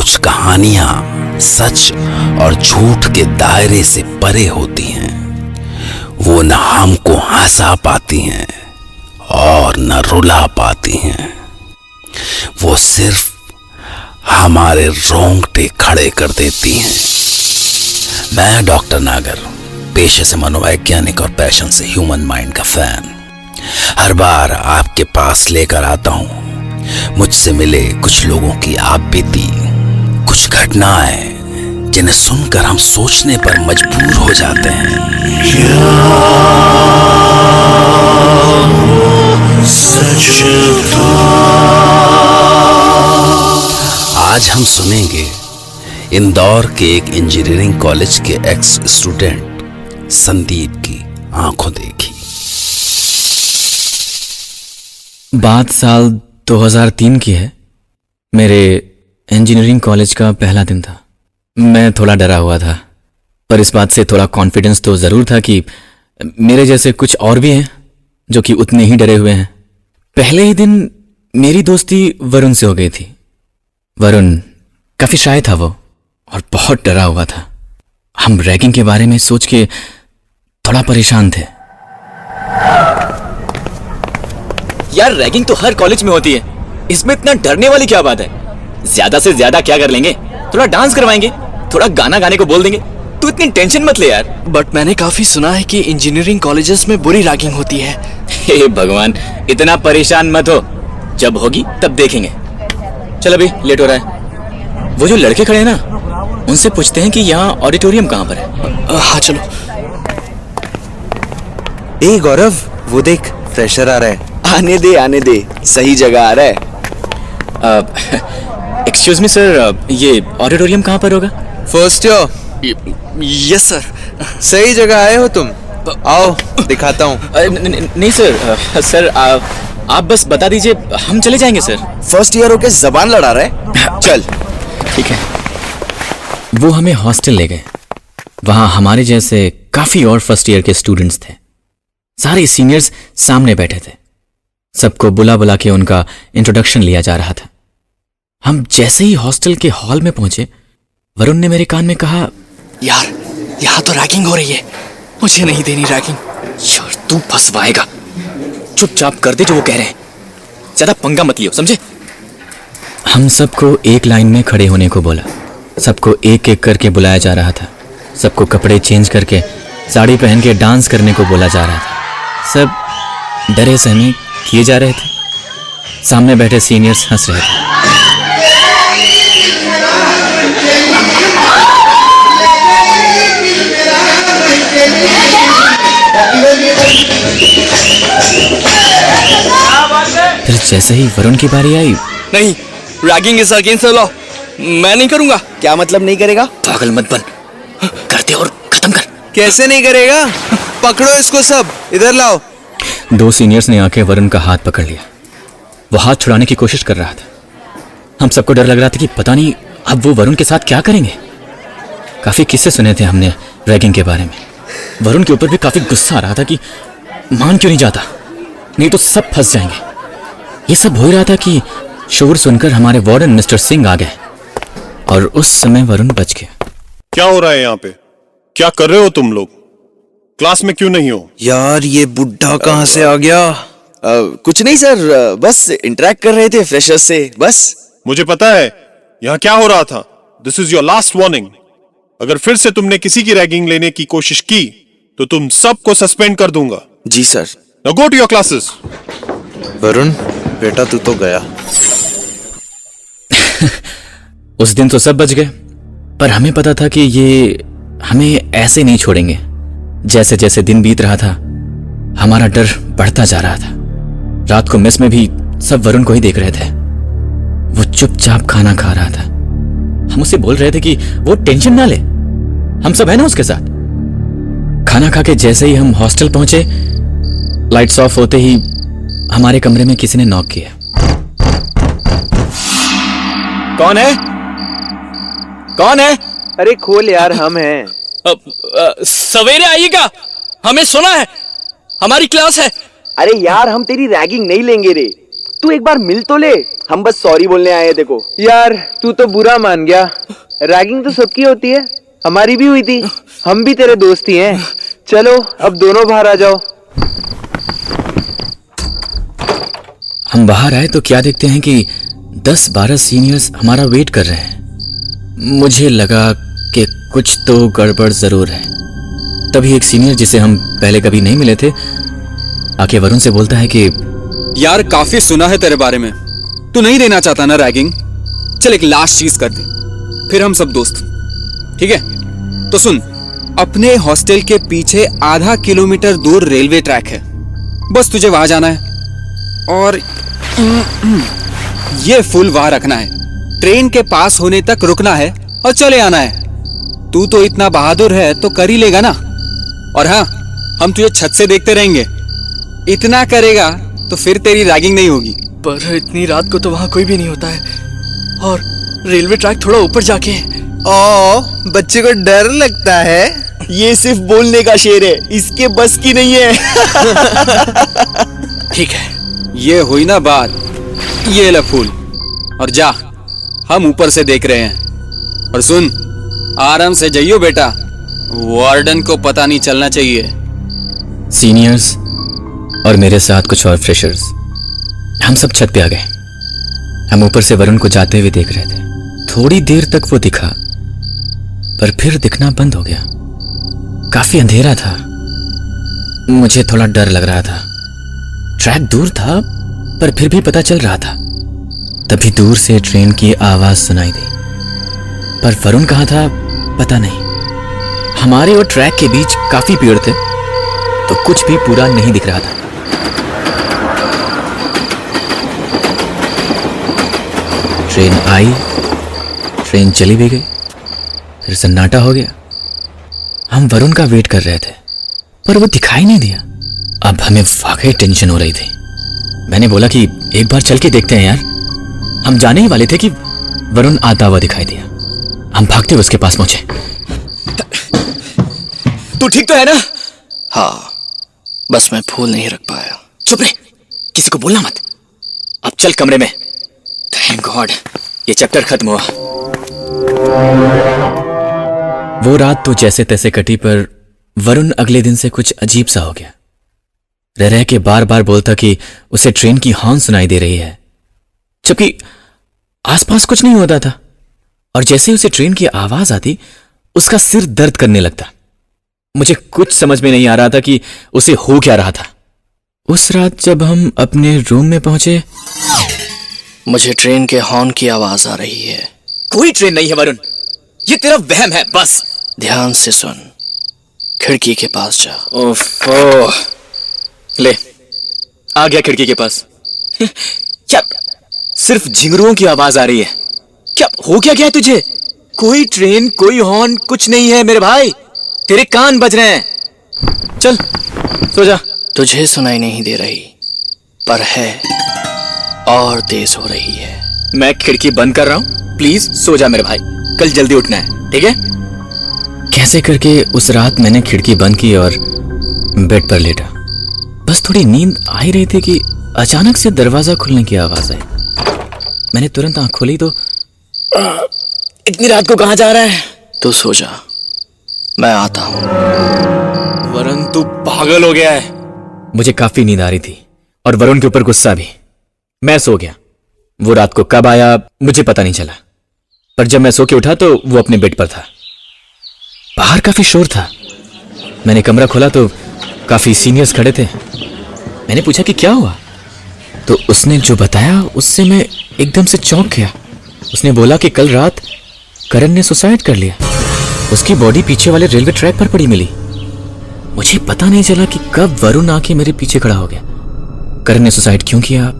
कुछ कहानियां सच और झूठ के दायरे से परे होती हैं। वो न हमको हंसा पाती हैं और न रुला पाती हैं। वो सिर्फ हमारे रोंगटे खड़े कर देती हैं। मैं डॉक्टर नागर, पेशे से मनोवैज्ञानिक और पैशन से ह्यूमन माइंड का फैन, हर बार आपके पास लेकर आता हूं मुझसे मिले कुछ लोगों की आप बीती, कुछ घटनाएं जिन्हें सुनकर हम सोचने पर मजबूर हो जाते हैं। आज हम सुनेंगे इंदौर के एक इंजीनियरिंग कॉलेज के एक्स स्टूडेंट संदीप की आंखों देखी। बात साल 2003 की है। मेरे इंजीनियरिंग कॉलेज का पहला दिन था। मैं थोड़ा डरा हुआ था, पर इस बात से थोड़ा कॉन्फिडेंस तो ज़रूर था कि मेरे जैसे कुछ और भी हैं जो कि उतने ही डरे हुए हैं। पहले ही दिन मेरी दोस्ती वरुण से हो गई थी। वरुण काफ़ी शाय था वो, और बहुत डरा हुआ था। हम रैगिंग के बारे में सोच के थोड़ा परेशान थे। यार, रैगिंग तो हर कॉलेज में होती है, इसमें इतना डरने वाली क्या बात है? ज्यादा से ज्यादा क्या कर लेंगे? थोड़ा डांस करवाएंगे, थोड़ा गाना गाने को बोल देंगे। तू इतनी टेंशन मत ले यार। बट मैंने काफी सुना है कि इंजीनियरिंग कॉलेजेस में बुरी रैगिंग होती है। हे भगवान, इतना परेशान मत हो, जब होगी तब देखेंगे। चल, अभी लेट हो रहा है। वो जो लड़के खड़े हैं ना, उनसे पूछते हैं कि यहाँ ऑडिटोरियम कहाँ पर है। हाँ चलो। ए गौरव, वो देख फ्रेशर आ रहा है। आने दे, सही जगह आ रहा है। एक्सक्यूज मी सर, ये ऑडिटोरियम कहाँ पर होगा? First year. Yes sir. सही जगह आए हो तुम। आओ दिखाता हूँ। नहीं सर, सर आप बस बता दीजिए, हम चले जाएंगे सर। फर्स्ट ईयर होके जबान लड़ा रहा है। चल ठीक है। वो हमें हॉस्टल ले गए। वहां हमारे जैसे काफी और फर्स्ट ईयर के स्टूडेंट्स थे। सारे सीनियर्स सामने बैठे थे। सबको बुला बुला के उनका इंट्रोडक्शन लिया जा रहा था। हम जैसे ही हॉस्टल के हॉल में पहुंचे, वरुण ने मेरे कान में कहा, यार, यहाँ तो रैगिंग हो रही है, मुझे नहीं देनी रैगिंग। यार तू फंसवाएगा, चुपचाप कर दे जो वो कह रहे हैं, ज्यादा पंगा मत लियो, समझे? हम सबको एक लाइन में खड़े होने को बोला। सबको एक एक करके बुलाया जा रहा था। सबको कपड़े चेंज करके साड़ी पहन के डांस करने को बोला जा रहा था। सब डरे सहमे किए जा रहे थे। सामने बैठे सीनियर्स हंस रहे थे। फिर जैसे ही वरुण की बारी आई, नहीं, ragging is against the law. मैं नहीं करूंगा। क्या मतलब नहीं करेगा? पागल मत बन, करते और खत्म कर। कैसे नहीं करेगा? पकड़ो इसको, सब इधर लाओ। दो सीनियर्स ने आके वरुण का हाथ पकड़ लिया। वो हाथ छुड़ाने की कोशिश कर रहा था। हम सबको डर लग रहा था कि पता नहीं अब वो वरुण के साथ क्या करेंगे। काफी किस्से सुने थे हमने रैगिंग के बारे में। वरुण के ऊपर भी काफी गुस्सा आ रहा था कि मान क्यों नहीं जाता, नहीं तो सब फंस जाएंगे। ये सब हो रहा था कि शोर सुनकर हमारे वार्डन मिस्टर सिंह आ गए, और उस समय वरुण बच गया। क्या हो रहा है यहाँ पे? क्या कर रहे हो तुम लोग? क्लास में क्यों नहीं हो? यार, ये बुड्ढा कहाँ से आ गया? कुछ नहीं सर, बस इंटरेक्ट कर रहे थे फ्रेशर्स से, बस। मुझे पता है यहाँ क्या हो रहा था। This is your last warning. अगर फिर से तुमने किसी की रैगिंग लेने की कोशिश की तो तुम सबको सस्पेंड कर दूंगा। जी sir. Now go to your classes. Varun बेटा, तू तो गया। उस दिन तो सब बच गए, पर हमें पता था कि ये हमें ऐसे नहीं छोड़ेंगे। जैसे जैसे दिन बीत रहा था, हमारा डर बढ़ता जा रहा था। रात को मेस में भी सब वरुण को ही देख रहे थे। वो चुपचाप खाना खा रहा था। हम उसे बोल रहे थे कि वो टेंशन ना ले, हम सब है ना उसके साथ। खाना खा के जैसे ही हम हॉस्टल पहुंचे, लाइट्स ऑफ होते ही हमारे कमरे में किसी ने नॉक किया। कौन है? कौन है? अरे खोल यार, हम हैं। सवेरे आइएगा, हमें सुना है, हमारी क्लास है। अरे यार, हम तेरी रैगिंग नहीं लेंगे रे। तू एक बार मिल तो ले, हम बस सॉरी बोलने आए हैं देखो। यार तू तो बुरा मान गया। रैगिंग तो सबकी होती है, हमारी भी हुई थी, हम भी तेरे दोस्त ही हैं। चलो अब दोनों बाहर आ जाओ। हम बाहर आए तो क्या देखते हैं कि 10-12 सीनियर्स हमारा वेट कर रहे हैं। मुझे लगा कि कुछ तो गड़बड़ जरूर है। तभी एक सीनियर जिसे हम पहले कभी नहीं मिले थे आके वरुण से बोलता है कि यार काफी सुना है तेरे बारे में, तू नहीं देना चाहता ना रैगिंग। चल एक लास्ट चीज कर दे, फिर हम सब दोस्त, ठीक है? तो सुन, अपने हॉस्टल के पीछे आधा किलोमीटर दूर रेलवे ट्रैक है, बस तुझे वहां जाना है और ये फूल वहां रखना है। ट्रेन के पास होने तक रुकना है और चले आना है। तू तो इतना बहादुर है तो कर ही लेगा ना। और हाँ, हम तुझे छत से देखते रहेंगे। इतना करेगा तो फिर तेरी रैगिंग नहीं होगी। पर इतनी रात को तो वहाँ कोई भी नहीं होता है, और रेलवे ट्रैक थोड़ा ऊपर जाके है। ओ, बच्चे को डर लगता है। ये सिर्फ बोलने का शेर है, इसके बस की नहीं है। ठीक है, ये हुई ना बात। ये ले फूल और जा, हम ऊपर से देख रहे हैं। और सुन, आराम से जाइयो बेटा, वार्डन को पता नहीं चलना चाहिए। सीनियर्स और मेरे साथ कुछ और फ्रेशर्स, हम सब छत पे आ गए। हम ऊपर से वरुण को जाते हुए देख रहे थे। थोड़ी देर तक वो दिखा, पर फिर दिखना बंद हो गया। काफी अंधेरा था, मुझे थोड़ा डर लग रहा था। ट्रैक दूर था पर फिर भी पता चल रहा था। तभी दूर से ट्रेन की आवाज सुनाई दी, पर वरुण कहाँ था पता नहीं। हमारे और ट्रैक के बीच काफी पेड़ थे, तो कुछ भी पूरा नहीं दिख रहा था। ट्रेन आई, ट्रेन चली भी गई, फिर सन्नाटा हो गया। हम वरुण का वेट कर रहे थे, पर वो दिखाई नहीं दिया। अब हमें वाकई टेंशन हो रही थी। मैंने बोला कि एक बार चल के देखते हैं यार। हम जाने ही वाले थे कि वरुण आता हुआ दिखाई दिया। हम भागते हुए उसके पास पहुंचे। तू ठीक तो है ना? हाँ, बस मैं फूल नहीं रख पाया। चुप रहे, किसी को बोलना मत। अब चल कमरे में। थैंक गॉड, ये चैप्टर खत्म हुआ। वो रात तो जैसे तैसे कटी, पर वरुण अगले दिन से कुछ अजीब सा हो गया। रह के बार बार बोलता कि उसे ट्रेन की हॉर्न सुनाई दे रही है, जबकि आसपास कुछ नहीं होता था। और जैसे उसे ट्रेन की आवाज आती, उसका सिर दर्द करने लगता। मुझे कुछ समझ में नहीं आ रहा था कि उसे हो क्या रहा था। उस रात जब हम अपने रूम में पहुंचे, मुझे ट्रेन के हॉर्न की आवाज आ रही है। कोई ट्रेन नहीं है वरुण, ये तेरा वहम है बस। ध्यान से सुन, खिड़की के पास जा। ओफो, ले आ गया खिड़की के पास। क्या सिर्फ झिंगरुओं की आवाज आ रही है? क्या हो क्या गया तुझे? कोई ट्रेन, कोई हॉर्न, कुछ नहीं है मेरे भाई। तेरे कान बज रहे हैं। चल सो जा। तुझे सुनाई नहीं दे रही, पर है और तेज हो रही है। मैं खिड़की बंद कर रहा हूं, प्लीज सो जा मेरे भाई, कल जल्दी उठना है, ठीक है? कैसे करके उस रात मैंने खिड़की बंद की और बेड पर लेटा। बस थोड़ी नींद आ ही रही थी कि अचानक से दरवाजा खुलने की आवाज आई। मैंने तुरंत आंख खोली तो इतनी रात को कहां जा रहा है? तू सो जा, मैं आता हूं। वरुण तू पागल हो गया है। मुझे काफी नींद आ रही थी और वरुण के ऊपर गुस्सा भी। मैं सो गया। वो रात को कब आया मुझे पता नहीं चला, पर जब मैं सो के उठा तो वो अपने बेड पर था। बाहर काफी शोर था। मैंने कमरा खोला तो काफी सीनियर्स खड़े थे। मैंने पूछा कि क्या हुआ, तो उसने जो बताया उससे मैं एकदम से चौंक गया। उसने बोला कि कल रात करण ने सुसाइड कर लिया। उसकी बॉडी पीछे वाले रेलवे ट्रैक पर पड़ी मिली। मुझे पता नहीं चला कि कब वरुण आके मेरे पीछे खड़ा हो गया। करण ने सुसाइड क्यों किया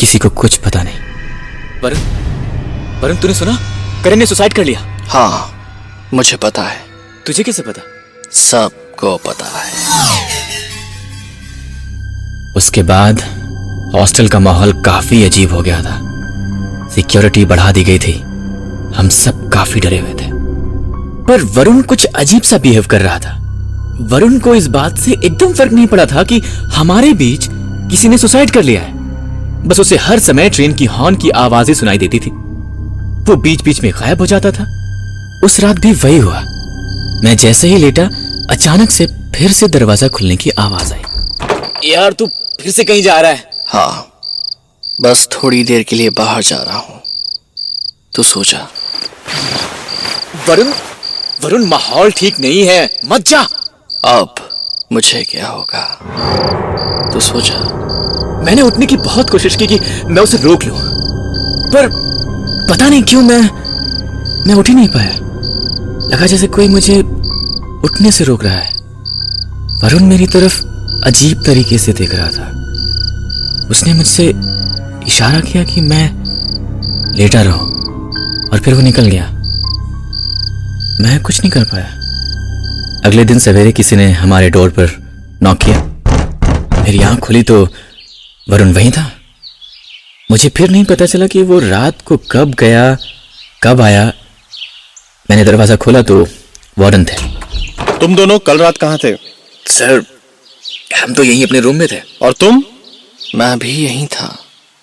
किसी को कुछ पता नहीं। वरुण तूने सुना? करण ने सुसाइड कर लिया। हाँ, मुझे पता है। तुझे कैसे पता? सबको पता है। उसके बाद हॉस्टल का माहौल काफी अजीब हो गया था। सिक्योरिटी बढ़ा दी गई थी। हम सब काफी डरे हुए थे, पर वरुण कुछ अजीब सा बिहेव कर रहा था। वरुण को इस बात से एकदम फर्क नहीं पड़ा था कि हमारे बीच किसी ने सुसाइड कर लिया है। बस उसे हर समय ट्रेन की हॉर्न की आवाजें सुनाई देती थी। वो बीच बीच में गायब हो जाता था। उस रात भी वही हुआ। मैं जैसे ही लेटा, अचानक से फिर से दरवाजा खुलने की आवाज आई। यार तू फिर से कहीं जा रहा है? हाँ, बस थोड़ी देर के लिए बाहर जा रहा हूं। तू सो जा। वरुण, वरुण माहौल ठीक नहीं है, मत जा। अब मुझे क्या होगा? तू सो जा। मैंने उठने की बहुत कोशिश की कि मैं उसे रोक लूं, पर पता नहीं क्यों मैं उठ ही नहीं पाया। लगा जैसे कोई मुझे उठने से रोक रहा है। वरुण मेरी तरफ अजीब तरीके से देख रहा था। उसने मुझसे इशारा किया कि मैं लेटा रहूं, और फिर वो निकल गया। मैं कुछ नहीं कर पाया। अगले दिन सवेरे किसी ने हमारे डोर पर नॉक किया। मेरी आंख खुली तो वरुण वहीं था। मुझे फिर नहीं पता चला कि वो रात को कब गया, कब आया। मैंने दरवाजा खोला तो वार्डन थे। तुम दोनों कल रात कहाँ थे? सर, हम तो यहीं अपने रूम में थे। और तुम? मैं भी यहीं था।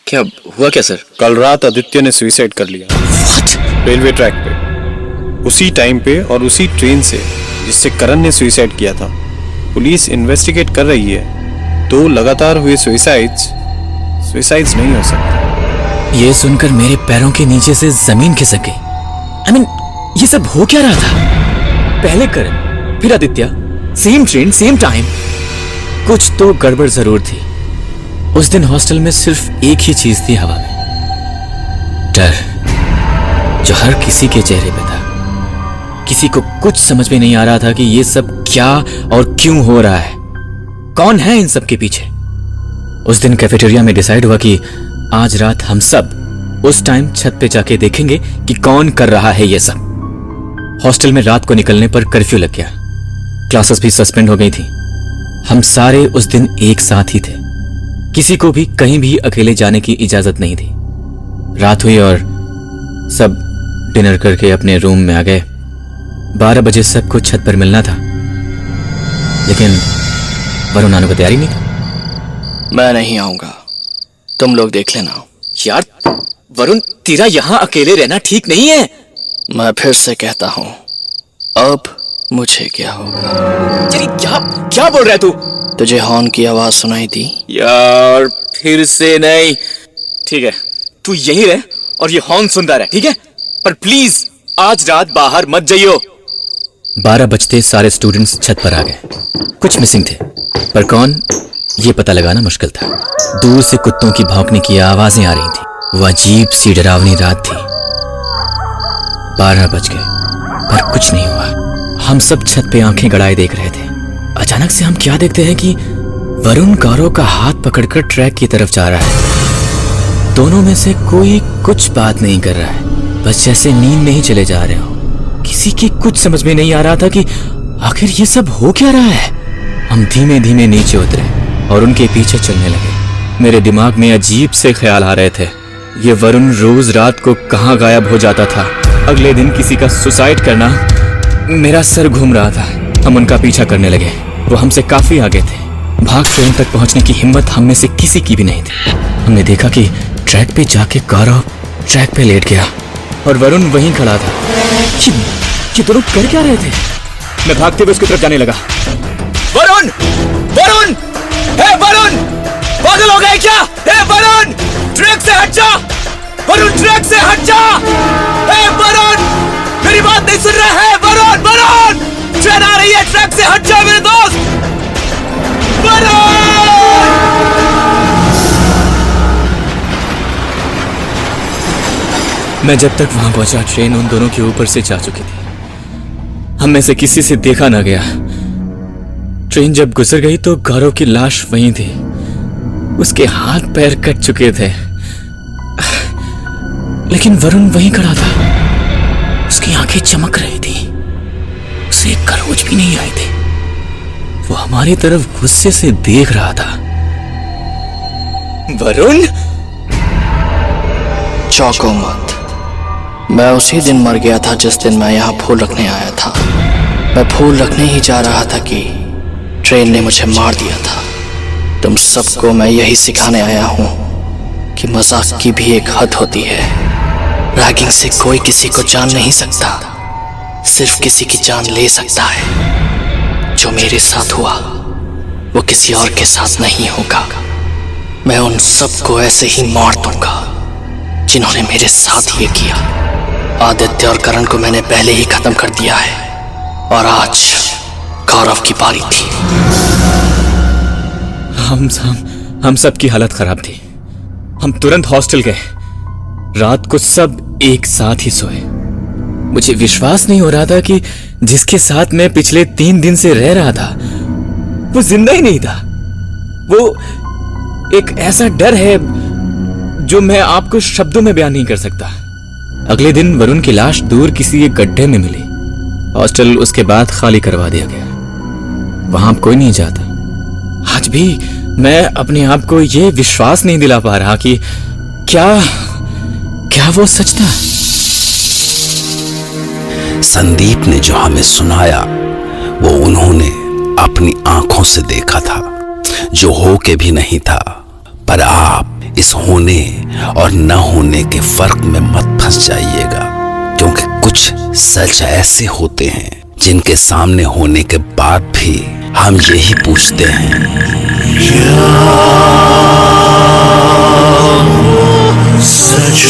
क्या हुआ क्या सर? कल रात आदित्य ने सुसाइड कर लिया। What? रेलवे ट्रैक पे, उसी टाइम पे और उसी ट्रेन से जिससे करण ने सुसाइड किया था। पुलिस इन्वेस्टिगेट कर रही है। तो लगातार हुए सुसाइड्स नहीं हो सकते। ये सुनकर मेरे पैरों के नीचे से जमीन खिसक गई। I mean, ये सब हो क्या रहा था? पहले करण, फिर Aditya, same train, same time. कुछ तो गड़बड़ जरूर थी। उस दिन हॉस्टल में सिर्फ एक ही चीज थी हवा में, डर, जो हर किसी के चेहरे पे था। किसी को कुछ समझ में नहीं आ रहा था कि ये सब क्या और क्यों हो रहा है। कौन है इन सब के पीछे? उस दिन कैफेटेरिया में डिसाइड हुआ कि आज रात हम सब उस टाइम छत पे जाके देखेंगे कि कौन कर रहा है ये सब। हॉस्टल में रात को निकलने पर कर्फ्यू लग गया। क्लासेस भी सस्पेंड हो गई थी। हम सारे उस दिन एक साथ ही थे। किसी को भी कहीं भी अकेले जाने की इजाजत नहीं थी। रात हुई और सब डिनर करके अपने रूम में आ गए। 12 बजे सबको छत पर मिलना था, लेकिन वरुण आने को तैयार ही नहीं था। मैं नहीं आऊंगा, तुम लोग देख लेना। यार वरुण, तेरा यहां अकेले रहना ठीक नहीं है। मैं फिर से कहता हूं, अब मुझे क्या होगा? यार क्या क्या बोल रहा है तू? तुझे हॉर्न की आवाज सुनाई दी? यार फिर से नहीं। ठीक है, तू यहीं रह और ये हॉर्न सुनता रह, ठीक है? पर प्लीज आज रात बाहर मत जाइयो। 12 बजते सारे स्टूडेंट्स छत पर आ गए। कुछ मिसिंग थे, पर कौन ये पता लगाना मुश्किल था। दूर से कुत्तों की भौंकने की आवाजें आ रही थी। वो अजीब सी डरावनी रात थी। 12 बज गए पर कुछ नहीं हुआ। हम सब छत पे आंखें गड़ाए देख रहे थे। अचानक से हम क्या देखते हैं कि वरुण गौरव का हाथ पकड़कर ट्रैक की तरफ जा रहा है। दोनों में से कोई कुछ बात नहीं कर रहा है, बस जैसे नींद में ही चले जा रहे हो। किसी की कुछ समझ में नहीं आ रहा था कि आखिर ये सब हो क्या रहा है। हम धीमे धीमे नीचे उतरे और उनके पीछे चलने लगे। मेरे दिमाग में अजीब से ख्याल आ रहे थे। ये वरुण रोज रात को कहाँ गायब हो जाता था। अगले दिन किसी का सुसाइड करना। मेरा सर घूम रहा था। हम उनका पीछा करने लगे। वो हमसे काफी आगे थे। भाग ट्रेन तक पहुंचने की हिम्मत हम में से किसी की भी नहीं थी। हमने देखा कि ट्रैक पे जाके गौरव ट्रैक पे लेट गया और वरुण वहीं खड़ा था। ये दोनों कर क्या रहे थे? मैं भागते हुए उसकी तरफ जाने लगा। वरुण! वरुण! हे वरुण! पागल हो गए क्या? हे वरुण! ट्रैक से हट जा! वरुण ट्रैक से हट जा! हे वरुण! मेरी बात नहीं सुन रहा है? वरुण! वरुण! ट्रेन आ रही है, ट्रैक से हट जा मेरे दोस्त! वरुण! मैं जब तक वहां पहुंचा, ट्रेन उन दोनों के ऊपर से जा चुकी थी। हम में से किसी से देखा ना गया। ट्रेन जब गुजर गई तो गौरव की लाश वहीं थी। उसके हाथ पैर कट चुके थे, लेकिन वरुण वहीं खड़ा था। उसकी आंखें चमक रही थी। उसे एक खरोच भी नहीं आई थी। वो हमारी तरफ गुस्से से देख रहा था। वरुण! चौंको मत। मैं उसी दिन मर गया था जिस दिन मैं यहाँ फूल रखने आया था। मैं फूल रखने ही जा रहा था कि ट्रेन ने मुझे मार दिया था। तुम सबको मैं यही सिखाने आया हूँ कि मजाक की भी एक हद होती है। रैगिंग से कोई किसी को जान नहीं सकता, सिर्फ किसी की जान ले सकता है। जो मेरे साथ हुआ वो किसी और के साथ नहीं होगा। मैं उन सबको ऐसे ही मार दूंगा जिन्होंने मेरे साथ ये किया। आदित्य और करण को मैंने पहले ही खत्म कर दिया है और आज गौरव की बारी थी। हम सब की हालत खराब थी। हम तुरंत हॉस्टल गए। रात को सब एक साथ ही सोए। मुझे विश्वास नहीं हो रहा था कि जिसके साथ मैं पिछले 3 दिन से रह रहा था वो जिंदा ही नहीं था। वो एक ऐसा डर है जो मैं आपको शब्दों में बयान नहीं कर सकता। अगले दिन वरुण की लाश दूर किसी एक गड्ढे में मिली। हॉस्टल उसके बाद खाली करवा दिया गया। वहां अब कोई नहीं जाता। आज भी मैं अपने आप को यह विश्वास नहीं दिला पा रहा कि क्या वो सच था। संदीप ने जो हमें सुनाया वो उन्होंने अपनी आंखों से देखा था, जो हो के भी नहीं था। पर आप इस होने और न होने के फर्क में मत फंस जाइएगा, क्योंकि कुछ सच ऐसे होते हैं जिनके सामने होने के बाद भी हम यही पूछते हैं, सच